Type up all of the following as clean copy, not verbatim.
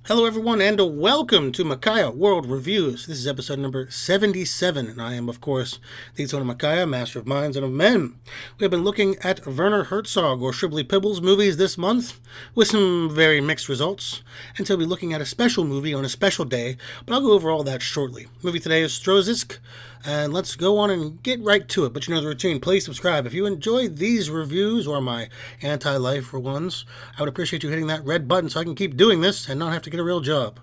Hello, everyone, and welcome to Makai-World Reviews. This is episode number 77, and I am, of course, the son of Makai, master of minds and of men. We have been looking at Werner Herzog, or Shibbly Pibbles, movies this month, with some very mixed results, and so we'll be looking at a special movie on a special day, but I'll go over all that shortly. The movie today is Stroszek, and let's go on and get right to it. But you know the routine. Please subscribe. If you enjoyed these reviews, or my anti-life ones, I would appreciate you hitting that red button so I can keep doing this and not have to get a real job.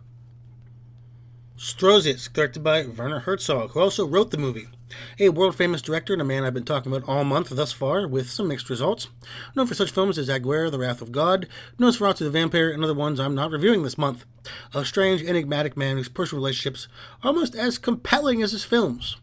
Stroszek, directed by Werner Herzog, who also wrote the movie. A world-famous director and a man I've been talking about all month thus far, with some mixed results. Known for such films as Aguirre, The Wrath of God, Nosferatu the Vampire, and other ones I'm not reviewing this month. A strange, enigmatic man whose personal relationships are almost as compelling as his films.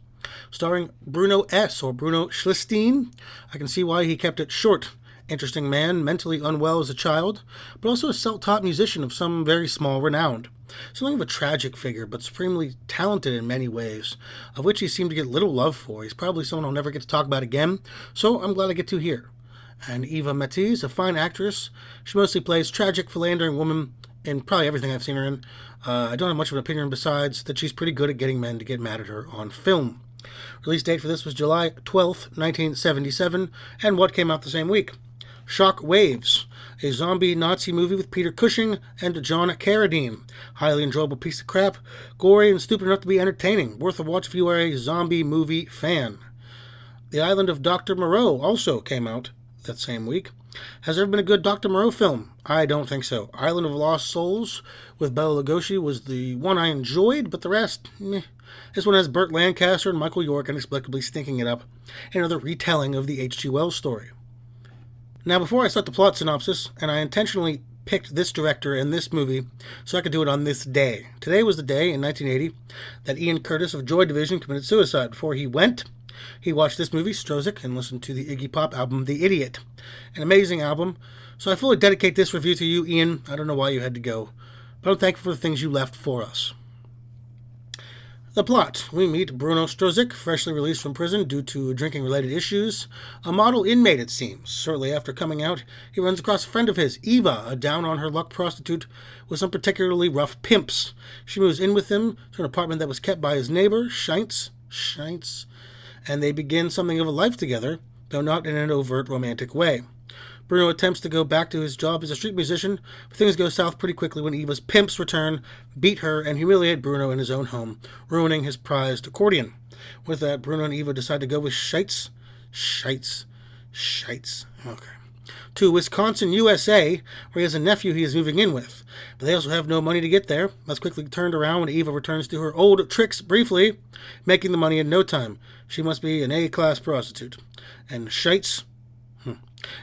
Starring Bruno S., or Bruno Schlestein. I can see why he kept it short. Interesting man, mentally unwell as a child, but also a self-taught musician of some very small renown. Something of a tragic figure, but supremely talented in many ways, of which he seemed to get little love for. He's probably someone I'll never get to talk about again, so I'm glad I get to here. And Eva Matisse, a fine actress. She mostly plays tragic, philandering woman in probably everything I've seen her in. I don't have much of an opinion besides that she's pretty good at getting men to get mad at her on film. Release date for this was July 12th, 1977, and what came out the same week? Shock Waves, a zombie Nazi movie with Peter Cushing and John Carradine. Highly enjoyable piece of crap, gory and stupid enough to be entertaining. Worth a watch if you are a zombie movie fan. The Island of Dr. Moreau also came out that same week. Has there ever been a good Dr. Moreau film? I don't think so. Island of Lost Souls with Bela Lugosi was the one I enjoyed, but the rest, meh. This one has Burt Lancaster and Michael York inexplicably stinking it up. Another retelling of the H.G. Wells story. Now, before I start the plot synopsis, and I intentionally picked this director and this movie so I could do it on this day. Today was the day, in 1980, that Ian Curtis of Joy Division committed suicide. Before he went, he watched this movie, Stroszek, and listened to the Iggy Pop album, The Idiot. An amazing album, so I fully dedicate this review to you, Ian. I don't know why you had to go, but I'm thankful for the things you left for us. The plot. We meet Bruno Stroszek, freshly released from prison due to drinking-related issues. A model inmate, it seems. Shortly after coming out, he runs across a friend of his, Eva, a down-on-her-luck prostitute with some particularly rough pimps. She moves in with him to an apartment that was kept by his neighbor, Scheintz, and they begin something of a life together, though not in an overt romantic way. Bruno attempts to go back to his job as a street musician, but things go south pretty quickly when Eva's pimps return, beat her, and humiliate Bruno in his own home, ruining his prized accordion. With that, Bruno and Eva decide to go with Scheintz, okay, to Wisconsin, USA, where he has a nephew he is moving in with. But they also have no money to get there. That's quickly turned around when Eva returns to her old tricks briefly, making the money in no time. She must be an A-class prostitute. And Scheintz,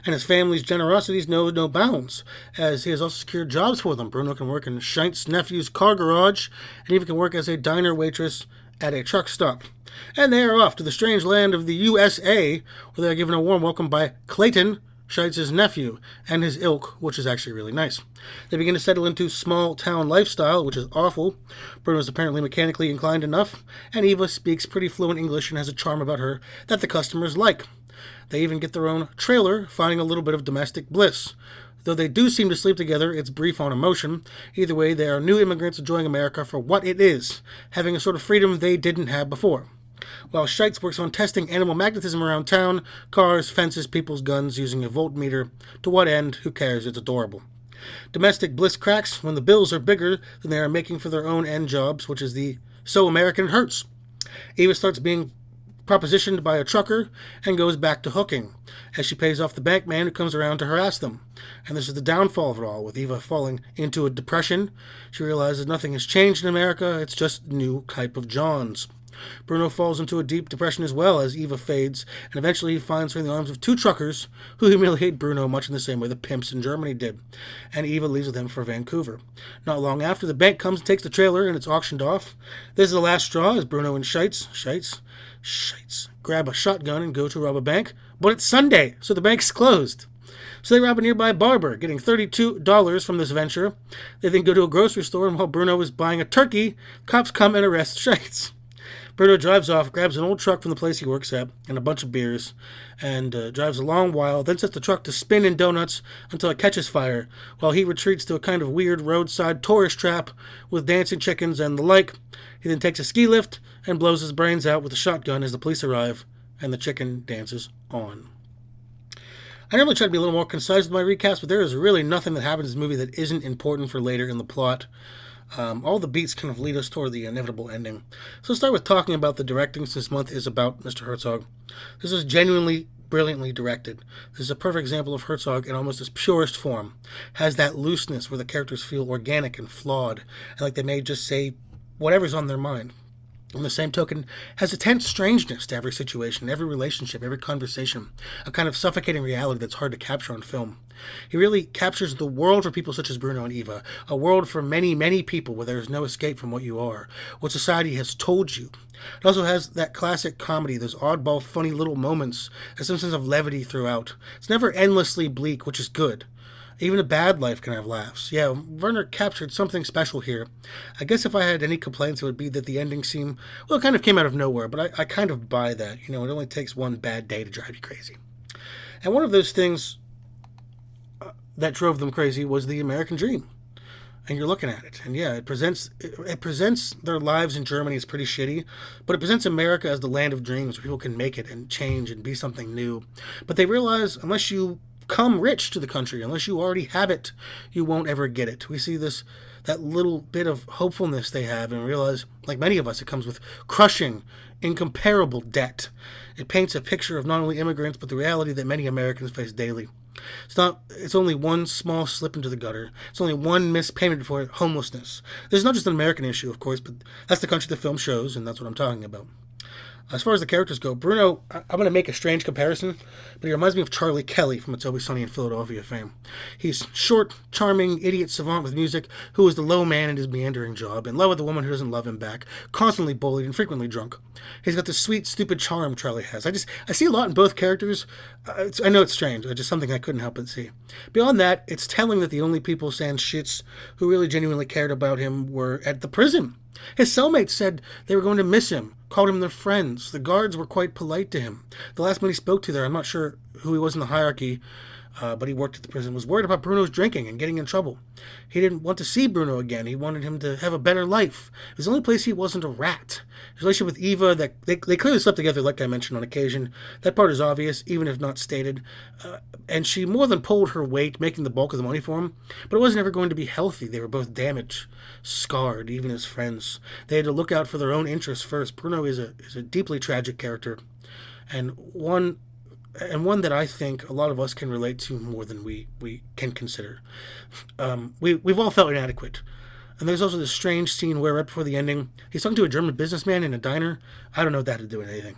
and his family's generosities know no bounds, as he has also secured jobs for them. Bruno can work in Scheintz's nephew's car garage, and even can work as a diner waitress at a truck stop. And they are off to the strange land of the USA, where they are given a warm welcome by Clayton, Scheintz's nephew, and his ilk, which is actually really nice. They begin to settle into small-town lifestyle, which is awful. Bruno is apparently mechanically inclined enough, and Eva speaks pretty fluent English and has a charm about her that the customers like. They even get their own trailer, finding a little bit of domestic bliss. Though they do seem to sleep together, it's brief on emotion. Either way, they are new immigrants enjoying America for what it is, having a sort of freedom they didn't have before. While Scheintz works on testing animal magnetism around town, cars, fences, people's guns, using a voltmeter. To what end? Who cares? It's adorable. Domestic bliss cracks when the bills are bigger than they are making for their own end jobs, which is the so American hurts. Eva starts being propositioned by a trucker and goes back to hooking, as she pays off the bank man who comes around to harass them. And this is the downfall of it all, with Eva falling into a depression. She realizes nothing has changed in America, it's just new type of Johns. Bruno falls into a deep depression as well as Eva fades, and eventually he finds her in the arms of two truckers who humiliate Bruno much in the same way the pimps in Germany did, and Eva leaves with him for Vancouver. Not long after, the bank comes and takes the trailer, and it's auctioned off. This is the last straw as Bruno and Scheintz grab a shotgun and go to rob a bank, but it's Sunday, so the bank's closed. So they rob a nearby barber, getting $32 from this venture. They then go to a grocery store, and while Bruno is buying a turkey, cops come and arrest Scheintz. Bruno drives off, grabs an old truck from the place he works at, and a bunch of beers, and drives a long while, then sets the truck to spin in donuts until it catches fire, while he retreats to a kind of weird roadside tourist trap with dancing chickens and the like. He then takes a ski lift and blows his brains out with a shotgun as the police arrive, and the chicken dances on. I normally try to be a little more concise with my recaps, but there is really nothing that happens in this movie that isn't important for later in the plot. All the beats kind of lead us toward the inevitable ending. So let's start with talking about the directing, since this month is about Mr. Herzog. This is genuinely brilliantly directed. This is a perfect example of Herzog in almost its purest form. Has that looseness where the characters feel organic and flawed, and like they may just say whatever's on their mind. On the same token, has a tense strangeness to every situation, every relationship, every conversation, a kind of suffocating reality that's hard to capture on film. He really captures the world for people such as Bruno and Eva, a world for many, many people where there is no escape from what you are, what society has told you. It also has that classic comedy, those oddball, funny little moments, and some sense of levity throughout. It's never endlessly bleak, which is good. Even a bad life can have laughs. Yeah, Werner captured something special here. I guess if I had any complaints, it would be that the ending seemed, well, it kind of came out of nowhere, but I kind of buy that. You know, it only takes one bad day to drive you crazy. And one of those things that drove them crazy was the American dream. And you're looking at it. And yeah, it presents their lives in Germany as pretty shitty, but it presents America as the land of dreams where people can make it and change and be something new. But they realize unless you come rich to the country, unless you already have it, you won't ever get it. We see that little bit of hopefulness they have and realize, like many of us, it comes with crushing, incomparable debt. It paints a picture of not only immigrants, but the reality that many Americans face daily. It's only one small slip into the gutter. It's only one missed payment for homelessness. This is not just an American issue, of course, but that's the country the film shows, and that's what I'm talking about. As far as the characters go, Bruno, I'm going to make a strange comparison, but he reminds me of Charlie Kelly from It's Always Sunny in Philadelphia fame. He's short, charming, idiot savant with music, who is the low man in his meandering job, in love with a woman who doesn't love him back, constantly bullied and frequently drunk. He's got this sweet, stupid charm Charlie has. I see a lot in both characters. I know it's strange, it's just something I couldn't help but see. Beyond that, it's telling that the only people sans shits who really genuinely cared about him were at the prison. His cellmates said they were going to miss him, called him their friends. The guards were quite polite to him. The last man he spoke to there, I'm not sure who he was in the hierarchy, but he worked at the prison, was worried about Bruno's drinking and getting in trouble. He didn't want to see Bruno again. He wanted him to have a better life. It was the only place he wasn't a rat. His relationship with Eva, that they clearly slept together, like I mentioned on occasion. That part is obvious, even if not stated. And she more than pulled her weight, making the bulk of the money for him. But it wasn't ever going to be healthy. They were both damaged, scarred, even as friends. They had to look out for their own interests first. Bruno is a deeply tragic character, and one that I think a lot of us can relate to more than we can consider. We've all felt inadequate. And there's also this strange scene where right before the ending, he's talking to a German businessman in a diner. I don't know what that had to do with anything.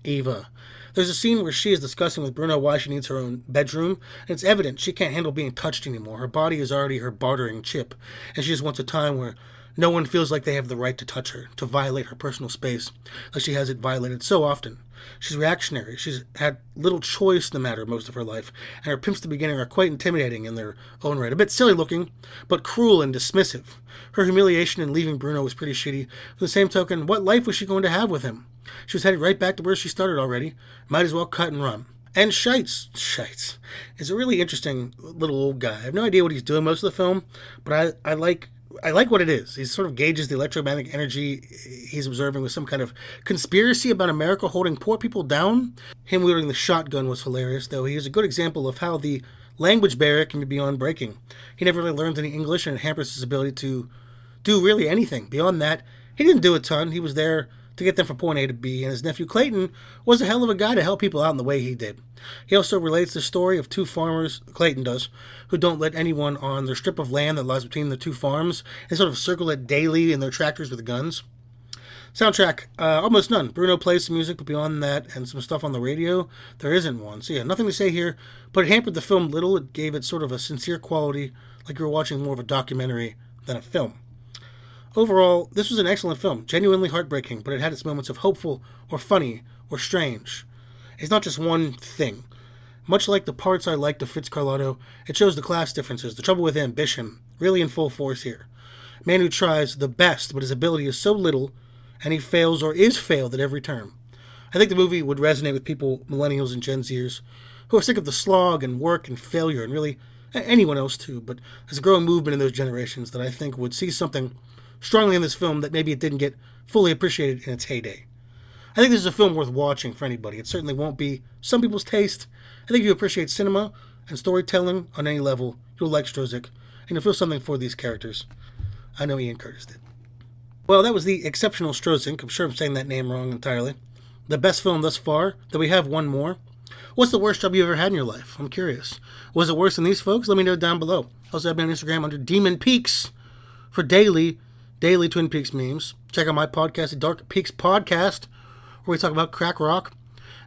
Eva. There's a scene where she is discussing with Bruno why she needs her own bedroom, and it's evident she can't handle being touched anymore. Her body is already her bartering chip, and she just wants a time where no one feels like they have the right to touch her, to violate her personal space, like she has it violated so often. She's reactionary. She's had little choice in the matter most of her life, and her pimps at the beginning are quite intimidating in their own right. A bit silly looking, but cruel and dismissive. Her humiliation in leaving Bruno was pretty shitty. For the same token, what life was she going to have with him? She was headed right back to where she started already. Might as well cut and run. And Scheitz is a really interesting little old guy. I have no idea what he's doing most of the film, but I like what it is. He sort of gauges the electromagnetic energy he's observing with some kind of conspiracy about America holding poor people down. Him wielding the shotgun was hilarious, though he is a good example of how the language barrier can be beyond breaking. He never really learns any English, and it hampers his ability to do really anything. Beyond that, he didn't do a ton. He was there to get them from point A to B, and his nephew Clayton was a hell of a guy to help people out in the way he did. He also relates the story of two farmers, Clayton does, who don't let anyone on their strip of land that lies between the two farms, and sort of circle it daily in their tractors with guns. Soundtrack, almost none. Bruno plays some music, but beyond that, and some stuff on the radio, there isn't one. So yeah, nothing to say here, but it hampered the film little. It gave it sort of a sincere quality, like you were watching more of a documentary than a film. Overall, this was an excellent film, genuinely heartbreaking, but it had its moments of hopeful, or funny, or strange. It's not just one thing. Much like the parts I liked of Fritz Carlotto, it shows the class differences, the trouble with ambition, really in full force here. A man who tries the best, but his ability is so little, and he fails or is failed at every turn. I think the movie would resonate with people, millennials and Gen Zers, who are sick of the slog and work and failure, and really anyone else too. But there's a growing movement in those generations that I think would see something strongly in this film that maybe it didn't get fully appreciated in its heyday. I think this is a film worth watching for anybody. It certainly won't be some people's taste. I think if you appreciate cinema and storytelling on any level, you'll like Stroszek, and you'll feel something for these characters. I know Ian Curtis did. Well, that was the exceptional Stroszek. I'm sure I'm saying that name wrong entirely. The best film thus far, though we have one more. What's the worst job you ever had in your life? I'm curious. Was it worse than these folks? Let me know down below. Also have me on Instagram under Demon Peaks for daily Twin Peaks memes. Check out my podcast, the Dark Peaks Podcast, where we talk about crack rock.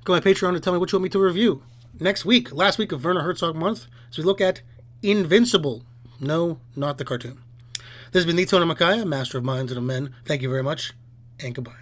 Go to my Patreon to tell me what you want me to review. Next week, last week of Werner Herzog month, as we look at Invincible. No, not the cartoon. This has been the Tony Makai, Master of Minds and of Men. Thank you very much, and goodbye.